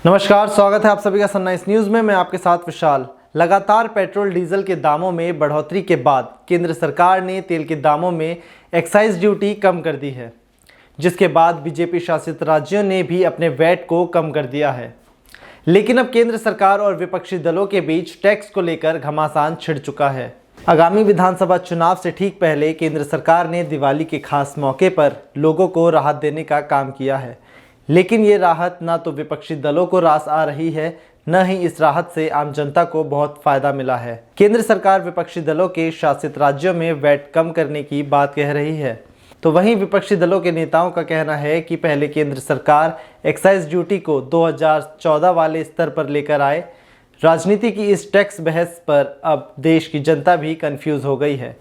नमस्कार, स्वागत है आप सभी का सनराइज न्यूज़ में। मैं आपके साथ विशाल। लगातार पेट्रोल डीजल के दामों में बढ़ोतरी के बाद केंद्र सरकार ने तेल के दामों में एक्साइज ड्यूटी कम कर दी है, जिसके बाद बीजेपी शासित राज्यों ने भी अपने वैट को कम कर दिया है। लेकिन अब केंद्र सरकार और विपक्षी दलों के बीच टैक्स को लेकर घमासान छिड़ चुका है। आगामी विधानसभा चुनाव से ठीक पहले केंद्र सरकार ने दिवाली के खास मौके पर लोगों को राहत देने का काम किया है, लेकिन ये राहत ना तो विपक्षी दलों को रास आ रही है, न ही इस राहत से आम जनता को बहुत फायदा मिला है। केंद्र सरकार विपक्षी दलों के शासित राज्यों में वैट कम करने की बात कह रही है, तो वहीं विपक्षी दलों के नेताओं का कहना है कि पहले केंद्र सरकार एक्साइज ड्यूटी को 2014 वाले स्तर पर लेकर आए। राजनीति की इस टैक्स बहस पर अब देश की जनता भी कंफ्यूज हो गई है।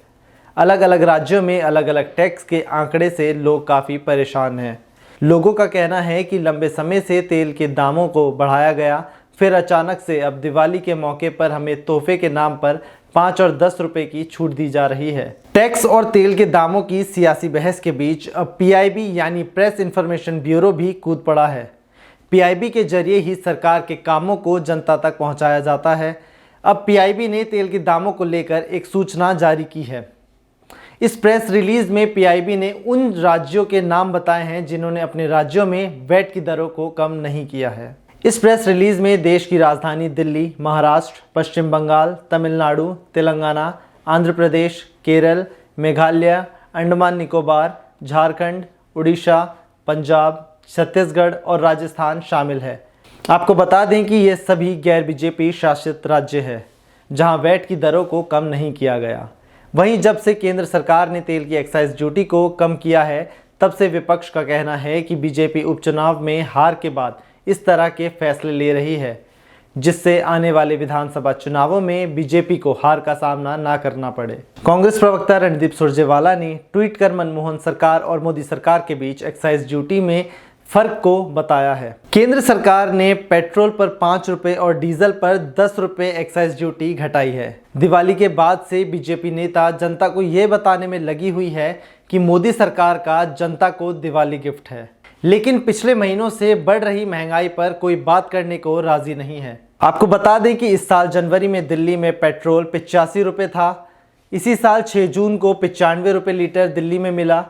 अलग अलग राज्यों में अलग अलग टैक्स के आंकड़े से लोग काफ़ी परेशान हैं। लोगों का कहना है कि लंबे समय से तेल के दामों को बढ़ाया गया, फिर अचानक से अब दिवाली के मौके पर हमें तोहफे के नाम पर 5 और 10 रुपए की छूट दी जा रही है। टैक्स और तेल के दामों की सियासी बहस के बीच अब पीआईबी यानी प्रेस इन्फॉर्मेशन ब्यूरो भी कूद पड़ा है। पीआईबी के जरिए ही सरकार के कामों को जनता तक पहुंचाया जाता है। अब पीआईबी ने तेल के दामों को लेकर एक सूचना जारी की है। इस प्रेस रिलीज में पीआईबी ने उन राज्यों के नाम बताए हैं जिन्होंने अपने राज्यों में वैट की दरों को कम नहीं किया है। इस प्रेस रिलीज में देश की राजधानी दिल्ली, महाराष्ट्र, पश्चिम बंगाल, तमिलनाडु, तेलंगाना, आंध्र प्रदेश, केरल, मेघालय, अंडमान निकोबार, झारखंड, उड़ीसा, पंजाब, छत्तीसगढ़ और राजस्थान शामिल है। आपको बता दें कि ये सभी गैर बीजेपी शासित राज्य है जहां वैट की दरों को कम नहीं किया गया। वहीं जब से केंद्र सरकार ने तेल की एक्साइज ड्यूटी को कम किया है, तब से विपक्ष का कहना है कि बीजेपी उपचुनाव में हार के बाद इस तरह के फैसले ले रही है, जिससे आने वाले विधानसभा चुनावों में बीजेपी को हार का सामना ना करना पड़े। कांग्रेस प्रवक्ता रणदीप सुरजेवाला ने ट्वीट कर मनमोहन सरकार और मोदी सरकार के बीच एक्साइज ड्यूटी में फर्क को बताया है। केंद्र सरकार ने पेट्रोल पर 5 रुपए और डीजल पर 10 रुपए एक्साइज ड्यूटी घटाई है। दिवाली के बाद से बीजेपी नेता जनता को ये बताने में लगी हुई है कि मोदी सरकार का जनता को दिवाली गिफ्ट है, लेकिन पिछले महीनों से बढ़ रही महंगाई पर कोई बात करने को राजी नहीं है। आपको बता दें कि इस साल जनवरी में दिल्ली में पेट्रोल 85 रुपए था। इसी साल 6 जून को 95 रुपए लीटर दिल्ली में मिला।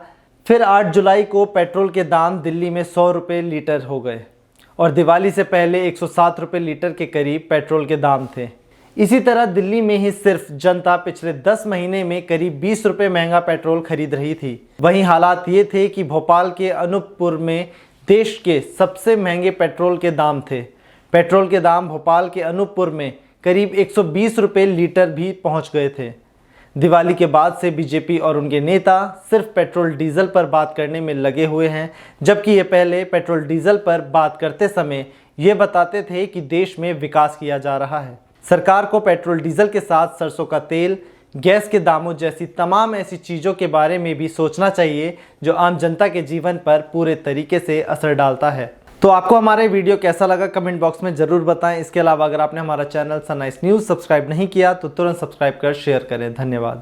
फिर 8 जुलाई को पेट्रोल के दाम दिल्ली में 100 रुपये लीटर हो गए और दिवाली से पहले 107 रुपये लीटर के करीब पेट्रोल के दाम थे। इसी तरह दिल्ली में ही सिर्फ जनता पिछले 10 महीने में करीब 20 रुपये महंगा पेट्रोल खरीद रही थी। वहीं हालात ये थे कि भोपाल के अनूपपुर में देश के सबसे महंगे पेट्रोल के दाम थे। पेट्रोल के दाम भोपाल के अनूपपुर में करीब 120 रुपये लीटर भी पहुँच गए थे। दिवाली के बाद से बीजेपी और उनके नेता सिर्फ पेट्रोल डीजल पर बात करने में लगे हुए हैं, जबकि ये पहले पेट्रोल डीजल पर बात करते समय ये बताते थे कि देश में विकास किया जा रहा है। सरकार को पेट्रोल डीजल के साथ सरसों का तेल, गैस के दामों जैसी तमाम ऐसी चीज़ों के बारे में भी सोचना चाहिए जो आम जनता के जीवन पर पूरे तरीके से असर डालता है। तो आपको हमारा वीडियो कैसा लगा कमेंट बॉक्स में ज़रूर बताएं। इसके अलावा अगर आपने हमारा चैनल सनराइज न्यूज़ सब्सक्राइब नहीं किया तो तुरंत सब्सक्राइब कर शेयर करें। धन्यवाद।